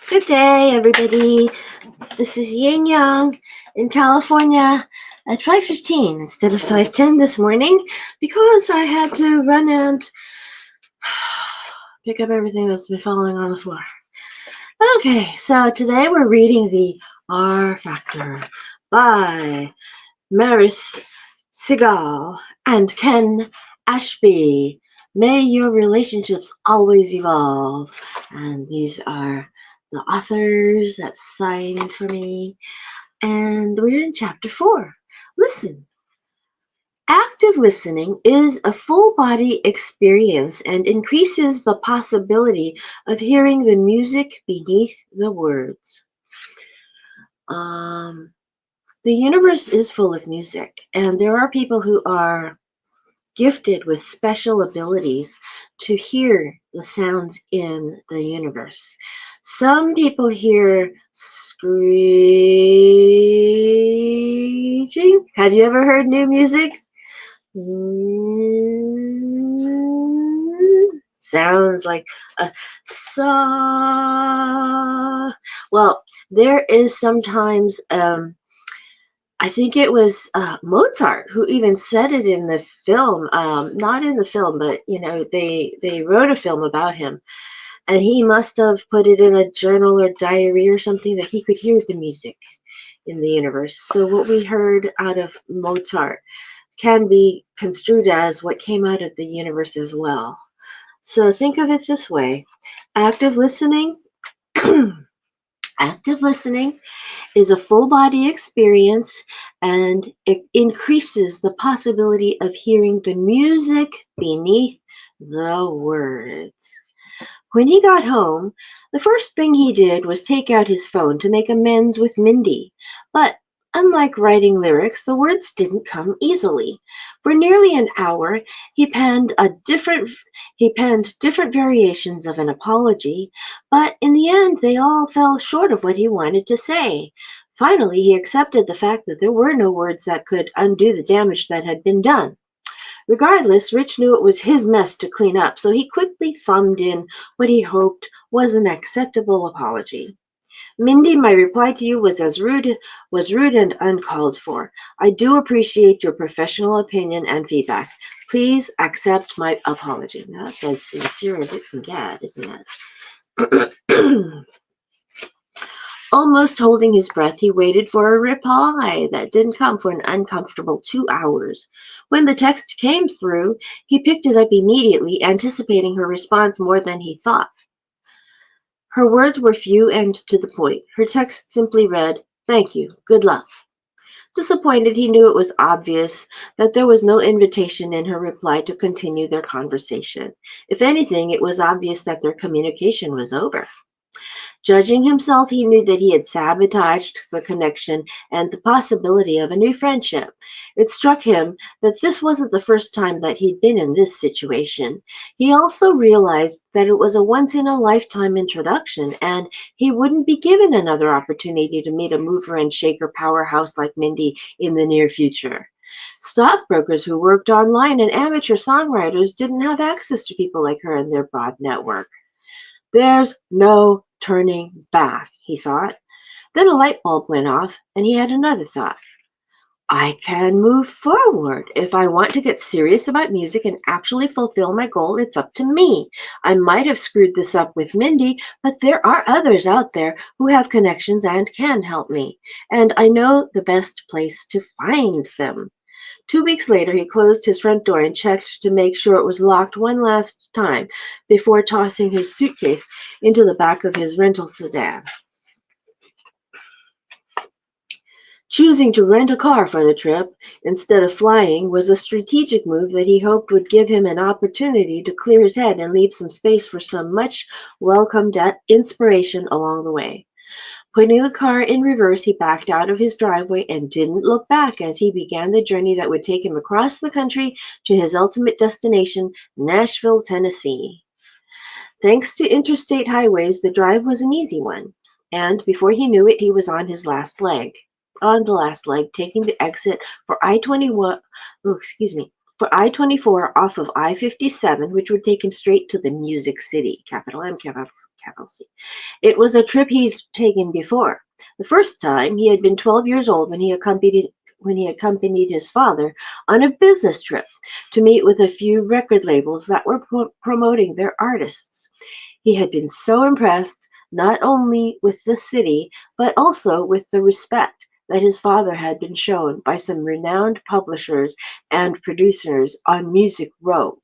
Good day, everybody. This is Yin Yang in California at 5:15 instead of 5:10 this morning because I had to run and pick up everything that's been falling on the floor. Okay, so today we're reading the R Factor by Maris Segal and Ken Ashby. May your relationships always evolve. And these are the authors that signed for me. And we're in chapter 4. Listen. Active listening is a full body experience and increases the possibility of hearing the music beneath the words. The universe is full of music, and there are people who are gifted with special abilities to hear the sounds in the universe. Some people hear screeching. Have you ever heard new music? Sounds like a saw. Well, there is sometimes I think it was Mozart who even said it in the film. Not in the film, but they wrote a film about him, and he must have put it in a journal or diary or something that he could hear the music in the universe. So what we heard out of Mozart can be construed as what came out of the universe as well. So think of it this way: active listening. Active listening is a full body experience and it increases the possibility of hearing the music beneath the words. When he got home, the first thing he did was take out his phone to make amends with Mindy. But unlike writing lyrics, the words didn't come easily. For nearly an hour, he penned different variations of an apology, but in the end they all fell short of what he wanted to say. Finally, he accepted the fact that there were no words that could undo the damage that had been done. Regardless, Rich knew it was his mess to clean up, so he quickly thumbed in what he hoped was an acceptable apology. Mindy, my reply to you was rude and uncalled for. I do appreciate your professional opinion and feedback. Please accept my apology. Now that's as sincere as it can get, isn't it? Almost holding his breath, he waited for a reply that didn't come for an uncomfortable 2 hours. When the text came through, he picked it up immediately, anticipating her response more than he thought. Her words were few and to the point. Her text simply read, "Thank you. Good luck." Disappointed, he knew it was obvious that there was no invitation in her reply to continue their conversation. If anything, it was obvious that their communication was over. Judging himself, he knew that he had sabotaged the connection and the possibility of a new friendship. It struck him that this wasn't the first time that he'd been in this situation. He also realized that it was a once-in-a-lifetime introduction, and he wouldn't be given another opportunity to meet a mover and shaker powerhouse like Mindy in the near future. Stockbrokers who worked online and amateur songwriters didn't have access to people like her in their broad network. There's no turning back, he thought. Then a light bulb went off, and he had another thought. I can move forward. If I want to get serious about music and actually fulfill my goal, it's up to me. I might have screwed this up with Mindy, but there are others out there who have connections and can help me. And I know the best place to find them. 2 weeks later, he closed his front door and checked to make sure it was locked one last time before tossing his suitcase into the back of his rental sedan. Choosing to rent a car for the trip instead of flying was a strategic move that he hoped would give him an opportunity to clear his head and leave some space for some much welcomed inspiration along the way. Putting the car in reverse, he backed out of his driveway and didn't look back as he began the journey that would take him across the country to his ultimate destination, Nashville, Tennessee. Thanks to interstate highways, the drive was an easy one, and before he knew it, he was on the last leg, taking the exit for I-24 off of I-57, which would take him straight to the Music City, capital M, Kelsey. It was a trip he'd taken before. The first time he had been 12 years old when he accompanied his father on a business trip to meet with a few record labels that were promoting their artists. He had been so impressed not only with the city, but also with the respect that his father had been shown by some renowned publishers and producers on Music Row.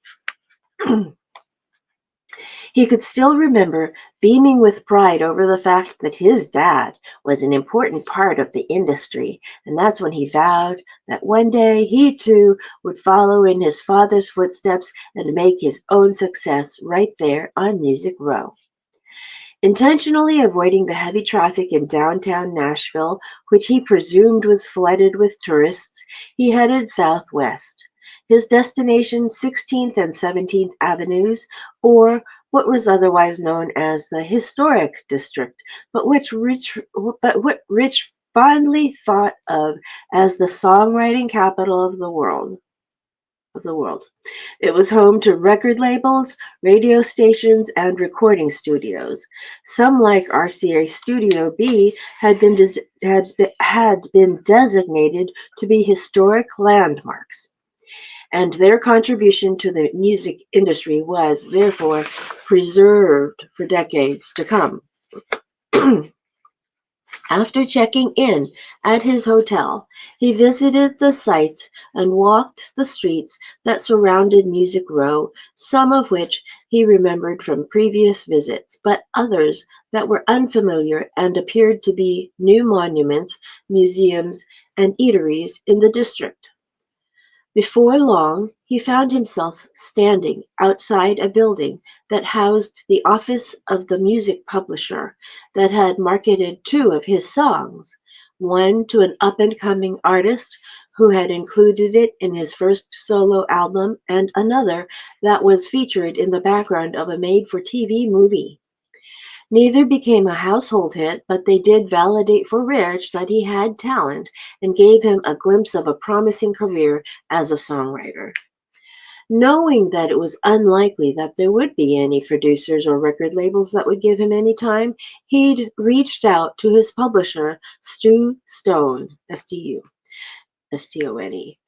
He could still remember beaming with pride over the fact that his dad was an important part of the industry, and that's when he vowed that one day he too would follow in his father's footsteps and make his own success right there on Music Row. Intentionally avoiding the heavy traffic in downtown Nashville, which he presumed was flooded with tourists, he headed southwest. His destination, 16th and 17th Avenues, or what was otherwise known as the Historic District, but what Rich fondly thought of as the songwriting capital of the world. It was home to record labels, radio stations, and recording studios. Some, like RCA Studio B, had been designated to be historic landmarks, and their contribution to the music industry was, therefore, preserved for decades to come. After checking in at his hotel, he visited the sites and walked the streets that surrounded Music Row, some of which he remembered from previous visits, but others that were unfamiliar and appeared to be new monuments, museums, and eateries in the district. Before long, he found himself standing outside a building that housed the office of the music publisher that had marketed two of his songs, one to an up-and-coming artist who had included it in his first solo album, and another that was featured in the background of a made-for-TV movie. Neither became a household hit, but they did validate for Rich that he had talent and gave him a glimpse of a promising career as a songwriter. Knowing that it was unlikely that there would be any producers or record labels that would give him any time, he'd reached out to his publisher, Stu Stone, S-T-U, S-T-O-N-E,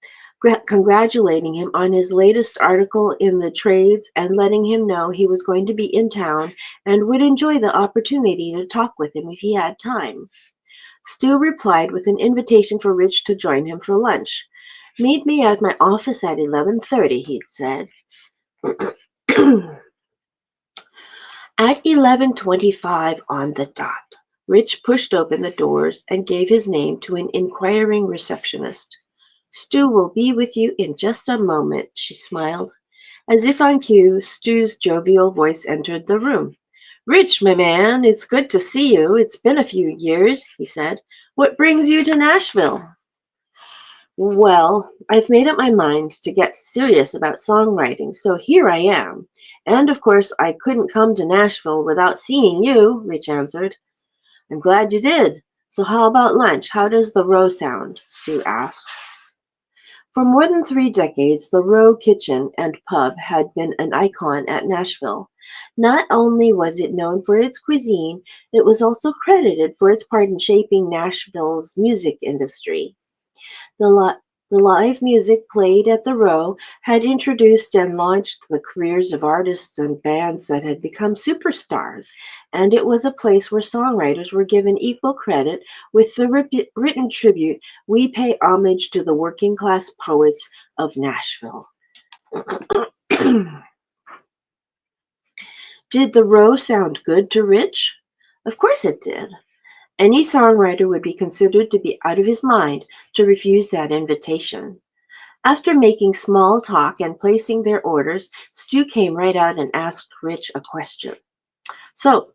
congratulating him on his latest article in the trades and letting him know he was going to be in town and would enjoy the opportunity to talk with him if he had time. Stu replied with an invitation for Rich to join him for lunch. "Meet me at my office at 11:30, he'd said. At 11:25 on the dot, Rich pushed open the doors and gave his name to an inquiring receptionist. "Stu will be with you in just a moment," she smiled. As if on cue, Stu's jovial voice entered the room. "Rich, my man, it's good to see you. It's been a few years," he said. "What brings you to Nashville?" "Well, I've made up my mind to get serious about songwriting, so here I am. And of course, I couldn't come to Nashville without seeing you," Rich answered. "I'm glad you did. So how about lunch? How does the row sound?" Stu asked. For more than 3 decades, the Row Kitchen and Pub had been an icon at Nashville. Not only was it known for its cuisine, it was also credited for its part in shaping Nashville's music industry. The, li- the live music played at the Row had introduced and launched the careers of artists and bands that had become superstars, and it was a place where songwriters were given equal credit with the written tribute, "We pay homage to the working class poets of Nashville." Did the Row sound good to Rich? Of course it did. Any songwriter would be considered to be out of his mind to refuse that invitation. After making small talk and placing their orders, Stu came right out and asked Rich a question. "So,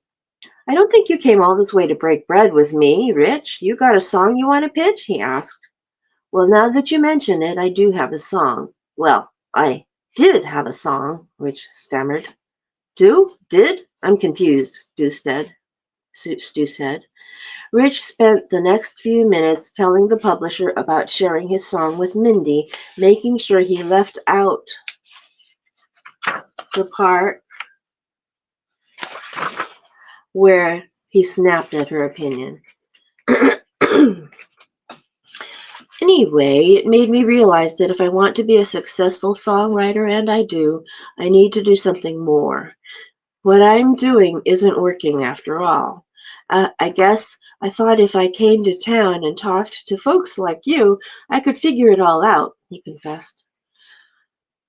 I don't think you came all this way to break bread with me, Rich. You got a song you want to pitch?" he asked. "Well, now that you mention it, I do have a song." "Well, I did have a song," Rich stammered. "Did? I'm confused," Stu said. Rich spent the next few minutes telling the publisher about sharing his song with Mindy, making sure he left out the part where he snapped at her opinion. Anyway, it made me realize that if I want to be a successful songwriter, and I do, I need to do something more. What I'm doing isn't working after all. I guess I thought if I came to town and talked to folks like you, I could figure it all out, he confessed.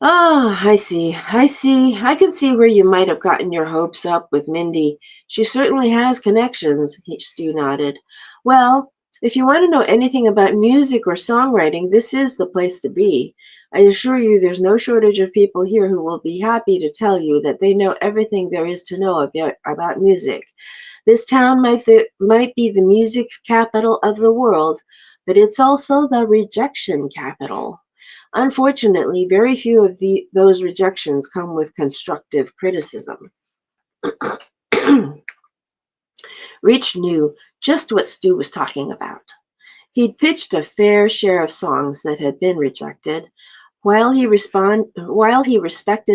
Ah, I see. I see. I can see where you might have gotten your hopes up with Mindy. She certainly has connections, Stu nodded. Well, if you want to know anything about music or songwriting, this is the place to be. I assure you there's no shortage of people here who will be happy to tell you that they know everything there is to know about music. This town might be the music capital of the world, but it's also the rejection capital. Unfortunately, very few of those rejections come with constructive criticism. Rich knew just what Stu was talking about. He'd pitched a fair share of songs that had been rejected. While he respected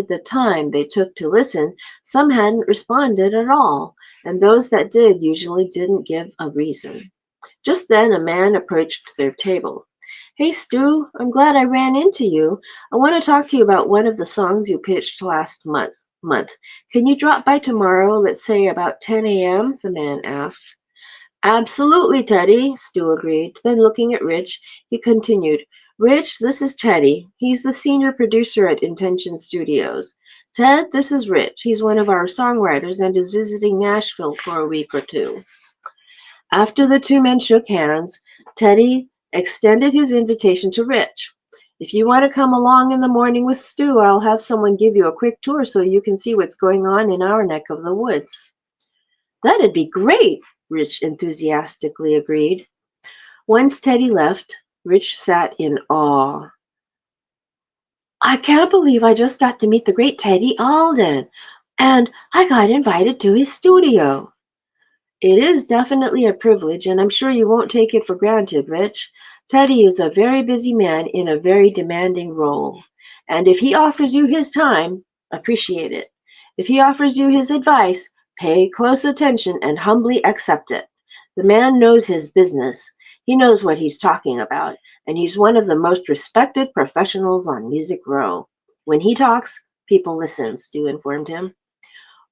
the time they took to listen, some hadn't responded at all, and those that did usually didn't give a reason. Just then a man approached their table. Hey, Stu, I'm glad I ran into you. I want to talk to you about one of the songs you pitched last month. Can you drop by tomorrow, let's say about 10 a.m.? The man asked. Absolutely, Teddy, Stu agreed. Then looking at Rich, he continued, Rich, this is Teddy. He's the senior producer at Intention Studios. Ted, this is Rich. He's one of our songwriters and is visiting Nashville for a week or two. After the two men shook hands, Teddy extended his invitation to Rich. If you want to come along in the morning with Stu, I'll have someone give you a quick tour so you can see what's going on in our neck of the woods. That'd be great, Rich enthusiastically agreed. Once Teddy left, Rich sat in awe. I can't believe I just got to meet the great Teddy Alden, and I got invited to his studio. It is definitely a privilege, and I'm sure you won't take it for granted, Rich. Teddy is a very busy man in a very demanding role, and if he offers you his time, appreciate it. If he offers you his advice, pay close attention and humbly accept it. The man knows his business. He knows what he's talking about, and he's one of the most respected professionals on Music Row. When he talks, people listen, Stu informed him.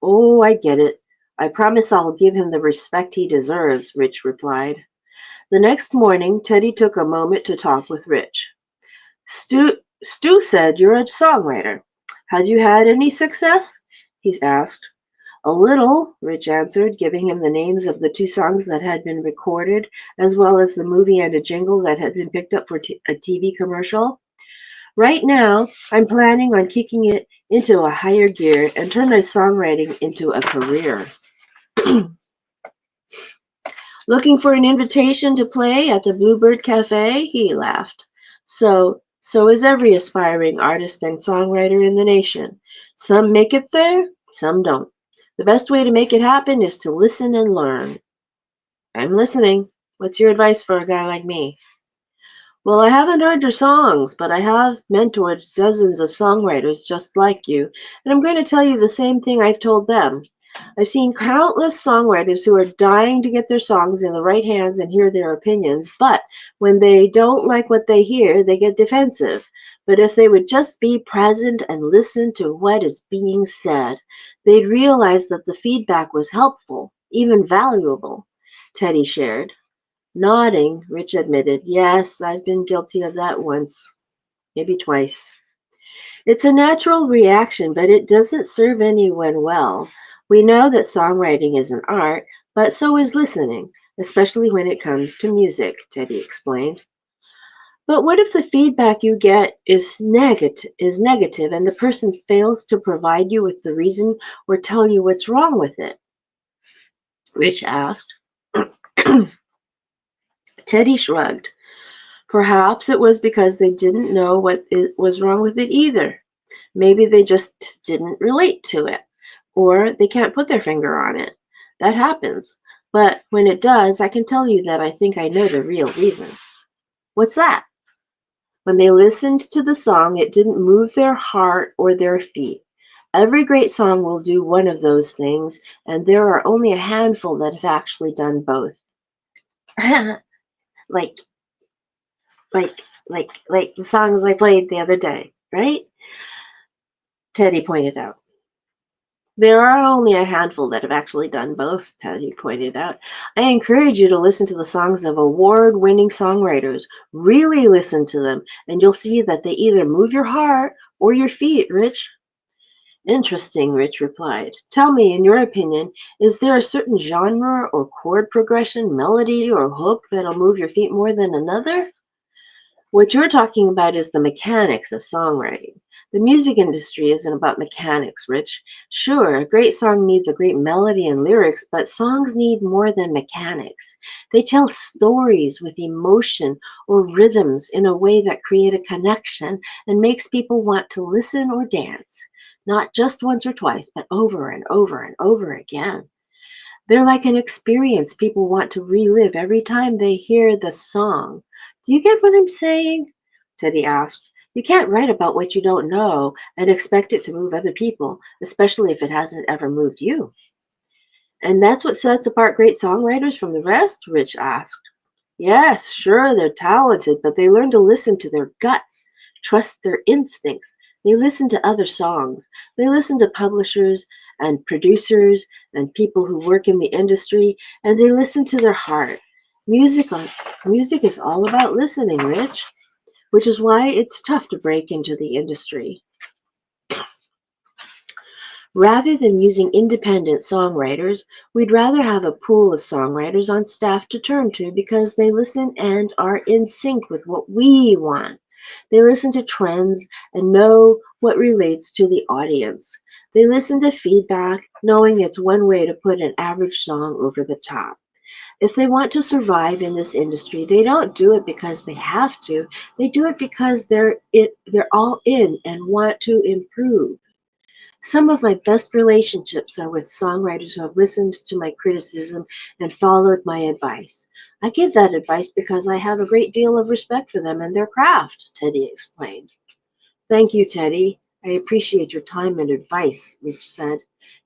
Oh, I get it. I promise I'll give him the respect he deserves, Rich replied. The next morning, Teddy took a moment to talk with Rich. Stu said you're a songwriter. Have you had any success? He asked. A little, Rich answered, giving him the names of the two songs that had been recorded, as well as the movie and a jingle that had been picked up for a TV commercial. Right now, I'm planning on kicking it into a higher gear and turn my songwriting into a career. Looking for an invitation to play at the Bluebird Cafe? He laughed. So is every aspiring artist and songwriter in the nation. Some make it there, some don't. The best way to make it happen is to listen and learn. I'm listening. What's your advice for a guy like me? Well, I haven't heard your songs, but I have mentored dozens of songwriters just like you, and I'm going to tell you the same thing I've told them. I've seen countless songwriters who are dying to get their songs in the right hands and hear their opinions, but when they don't like what they hear, they get defensive. But if they would just be present and listen to what is being said, they'd realize that the feedback was helpful, even valuable, Teddy shared. Nodding, Rich admitted, Yes, I've been guilty of that once, maybe twice. It's a natural reaction, but it doesn't serve anyone well. We know that songwriting is an art, but so is listening, especially when it comes to music, Teddy explained. But what if the feedback you get is negative and the person fails to provide you with the reason or tell you what's wrong with it? Rich asked. Teddy shrugged. Perhaps it was because they didn't know what was wrong with it either. Maybe they just didn't relate to it, or they can't put their finger on it. That happens. But when it does, I can tell you that I think I know the real reason. What's that? When they listened to the song, it didn't move their heart or their feet. Every great song will do one of those things, and there are only a handful that have actually done both. like, like the songs I played the other day, right? Teddy pointed out. There are only a handful that have actually done both, Teddy pointed out. I encourage you to listen to the songs of award-winning songwriters. Really listen to them, and you'll see that they either move your heart or your feet, Rich. Interesting, Rich replied. Tell me, in your opinion, is there a certain genre or chord progression, melody, or hook that'll move your feet more than another? What you're talking about is the mechanics of songwriting. The music industry isn't about mechanics, Rich. Sure, a great song needs a great melody and lyrics, but songs need more than mechanics. They tell stories with emotion or rhythms in a way that create a connection and makes people want to listen or dance. Not just once or twice, but over and over and over again. They're like an experience people want to relive every time they hear the song. Do you get what I'm saying? Teddy asked. You can't write about what you don't know and expect it to move other people, especially if it hasn't ever moved you. And that's what sets apart great songwriters from the rest? Rich asked. Yes, sure, they're talented, but they learn to listen to their gut, trust their instincts. They listen to other songs. They listen to publishers and producers and people who work in the industry, and they listen to their heart. Music, music is all about listening, Rich, which is why it's tough to break into the industry. Rather than using independent songwriters, we'd rather have a pool of songwriters on staff to turn to because they listen and are in sync with what we want. They listen to trends and know what relates to the audience. They listen to feedback, knowing it's one way to put an average song over the top. If they want to survive in this industry, they don't do it because they have to. They do it because they're all in and want to improve. Some of my best relationships are with songwriters who have listened to my criticism and followed my advice. I give that advice because I have a great deal of respect for them and their craft, Teddy explained. Thank you, Teddy. I appreciate your time and advice, Rich said.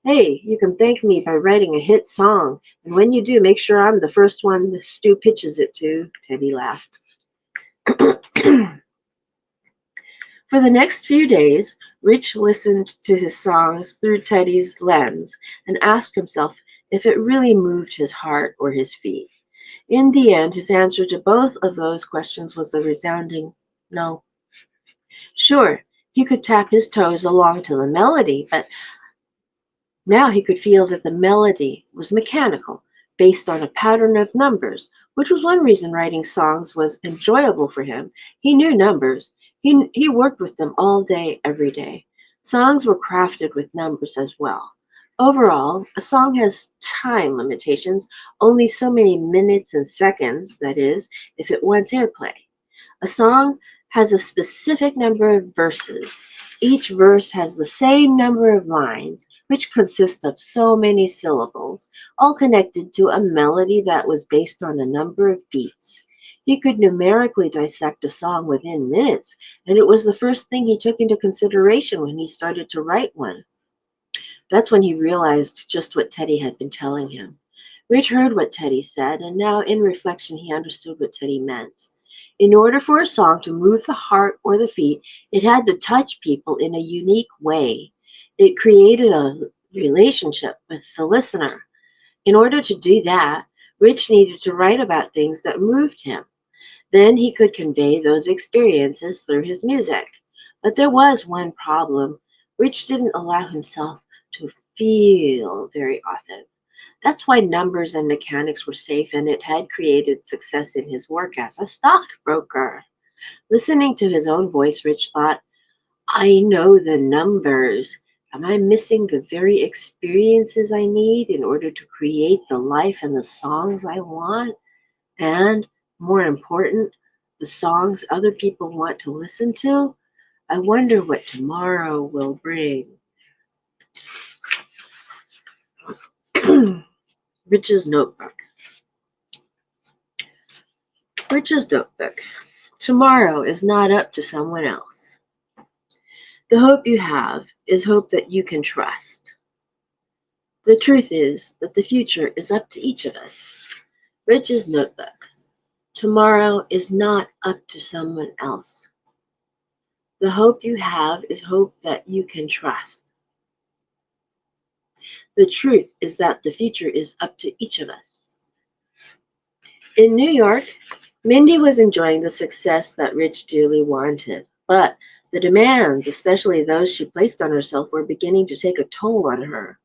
Hey, you can thank me by writing a hit song, and when you do, make sure I'm the first one Stu pitches it to, Teddy laughed. For the next few days, Rich listened to his songs through Teddy's lens and asked himself if it really moved his heart or his feet. In the end, his answer to both of those questions was a resounding no. Sure, he could tap his toes along to the melody, but now he could feel that the melody was mechanical, based on a pattern of numbers, which was one reason writing songs was enjoyable for him. He knew numbers. He worked with them all day, every day. Songs were crafted with numbers as well. Overall, a song has time limitations, only so many minutes and seconds, that is, if it wants airplay. A song has a specific number of verses. Each verse has the same number of lines, which consist of so many syllables, all connected to a melody that was based on a number of beats. He could numerically dissect a song within minutes, and it was the first thing he took into consideration when he started to write one. That's when he realized just what Teddy had been telling him. Rich heard what Teddy said, and now in reflection he understood what Teddy meant. In order for a song to move the heart or the feet, it had to touch people in a unique way. It created a relationship with the listener. In order to do that, Rich needed to write about things that moved him. Then he could convey those experiences through his music. But there was one problem. Rich didn't allow himself to feel very often. That's why numbers and mechanics were safe, and it had created success in his work as a stockbroker. Listening to his own voice, Rich thought, I know the numbers. Am I missing the very experiences I need in order to create the life and the songs I want? And, more important, the songs other people want to listen to? I wonder what tomorrow will bring. Rich's notebook. Rich's notebook. Tomorrow is not up to someone else. The hope you have is hope that you can trust. The truth is that the future is up to each of us. Rich's notebook. Tomorrow is not up to someone else. The hope you have is hope that you can trust. The truth is that the future is up to each of us. In New York, Mindy was enjoying the success that Rich dearly wanted, but the demands, especially those she placed on herself, were beginning to take a toll on her.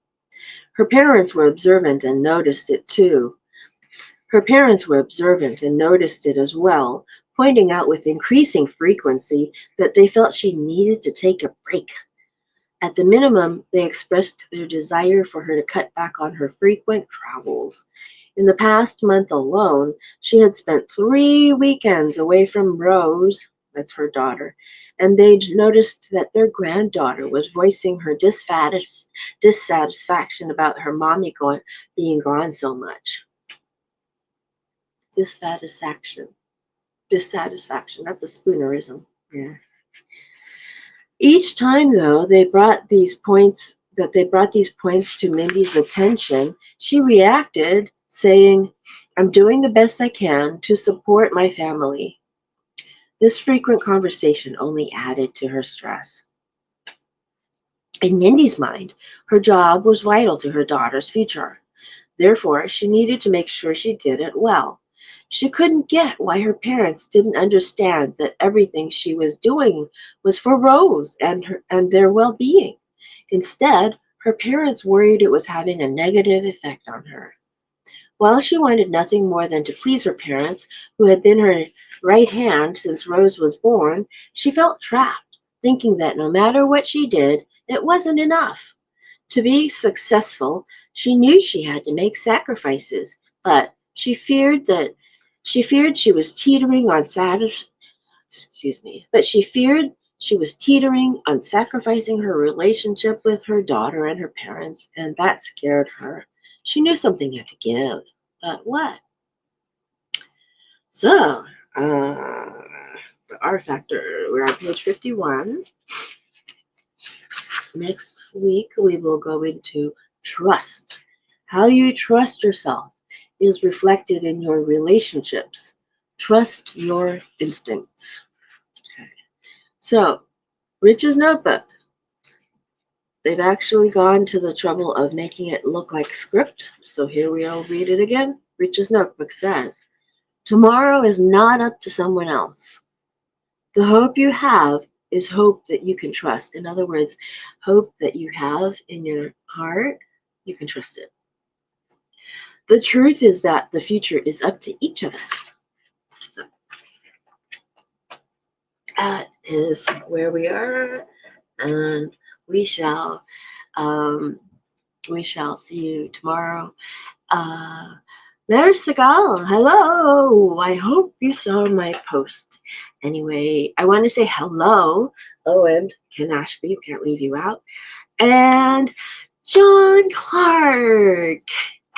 Her parents were observant and noticed it too. Her parents were observant and noticed it as well, pointing out with increasing frequency that they felt she needed to take a break. At the minimum, they expressed their desire for her to cut back on her frequent travels. In the past month alone, she had spent 3 weekends away from Rose, that's her daughter, and they'd noticed that their granddaughter was voicing her dissatisfaction about her mommy being gone so much. Dissatisfaction. Dissatisfaction. That's a Spoonerism. Yeah. Each time, though, they brought these points to Mindy's attention, she reacted, saying, "I'm doing the best I can to support my family." This frequent conversation only added to her stress. In Mindy's mind, her job was vital to her daughter's future. Therefore, she needed to make sure she did it well. She couldn't get why her parents didn't understand that everything she was doing was for Rose and their well-being. Instead, her parents worried it was having a negative effect on her. While she wanted nothing more than to please her parents, who had been her right hand since Rose was born, she felt trapped, thinking that no matter what she did, it wasn't enough. To be successful, she knew she had to make sacrifices, but she feared she was teetering on but she feared she was teetering on sacrificing her relationship with her daughter and her parents, and that scared her. She knew something had to give, but what? So, the R factor, we're on page 51. Next week, we will go into trust. How you trust yourself is reflected in your relationships. Trust your instincts. Okay. So, Rich's notebook. They've actually gone to the trouble of making it look like script. So here we'll read it again. Rich's notebook says, "Tomorrow is not up to someone else. The hope you have is hope that you can trust." In other words, hope that you have in your heart, you can trust it. The truth is that the future is up to each of us. So that is where we are, and we shall see you tomorrow. There's Segal. Hello. I hope you saw my post. Anyway, I want to say hello. Oh, and Ken Ashby, can't leave you out. And John Clark.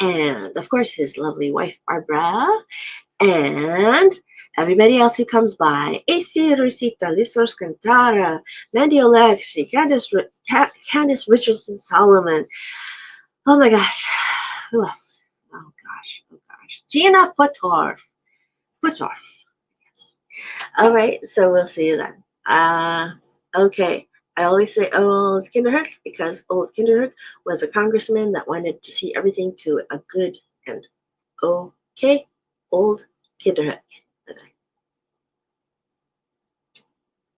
And of course, his lovely wife, Barbara. And everybody else who comes by. AC Rosita, Lisors Cantara, Mandy Alexi, Candice Richardson Solomon. Oh my gosh. Who else? Oh gosh. Gina Putorf. Yes. All right, so we'll see you then. Okay. I always say old Kinderhook because old Kinderhook was a congressman that wanted to see everything to a good end. Okay, old Kinderhook.